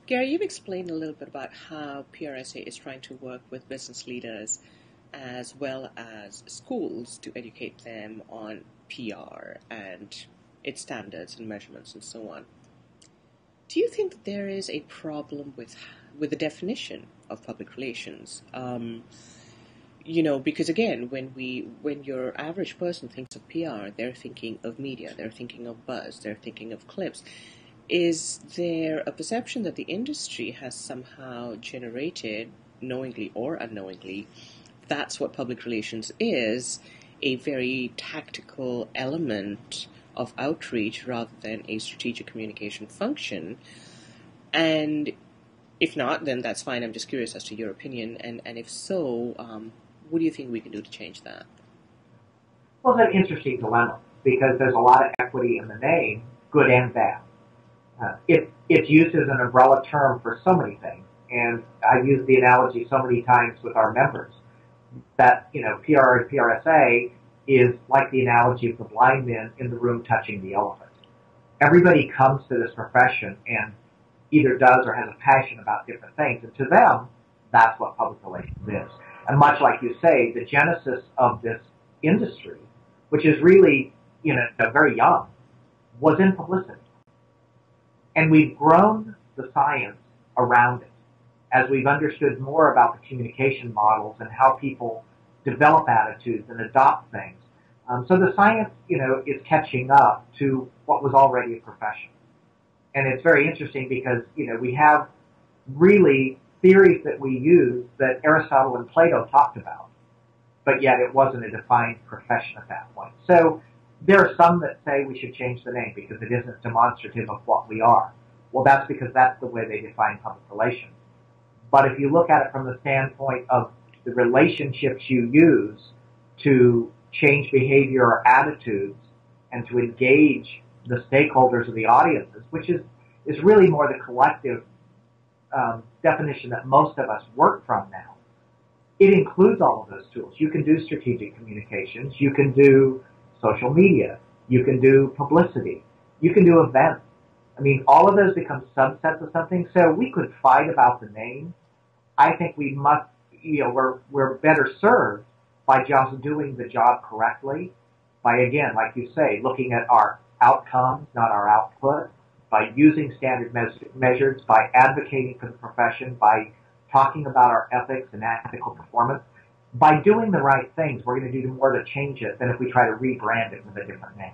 Gary, you've explained a little bit about how PRSA is trying to work with business leaders as well as schools to educate them on PR and its standards and measurements and so on. Do you think that there is a problem with the definition of public relations? Because again, when your average person thinks of PR, they're thinking of media, they're thinking of buzz, they're thinking of clips. Is there a perception that the industry has somehow generated, knowingly or unknowingly, that's what public relations is, a very tactical element of outreach rather than a strategic communication function? And if not, then that's fine. I'm just curious as to your opinion. And if so, what do you think we can do to change that? Well, it's an interesting dilemma because there's a lot of equity in the name, good and bad. It's used as an umbrella term for so many things, and I've used the analogy so many times with our members that, PR and PRSA is like the analogy of the blind man in the room touching the elephant. Everybody comes to this profession and either does or has a passion about different things, and to them, that's what public relations is. And much like you say, the genesis of this industry, which is really, very young, was in publicity. And we've grown the science around it as we've understood more about the communication models and how people develop attitudes and adopt things. So the science, is catching up to what was already a profession. And it's very interesting because, we have really theories that we use that Aristotle and Plato talked about, but yet it wasn't a defined profession at that point. So there are some that say we should change the name because it isn't demonstrative of what we are. Well, that's because that's the way they define public relations. But if you look at it from the standpoint of the relationships you use to change behavior or attitudes and to engage the stakeholders of the audiences, which is really more the collective definition that most of us work from now, it includes all of those tools. You can do strategic communications. You can do social media. You can do publicity. You can do events. I mean, all of those become subsets of something. So we could fight about the name. I think we must, we're better served by just doing the job correctly, by, again, like you say, looking at our outcomes, not our output, by using standard measures, by advocating for the profession, by talking about our ethics and ethical performance. By doing the right things, we're going to do more to change it than if we try to rebrand it with a different name.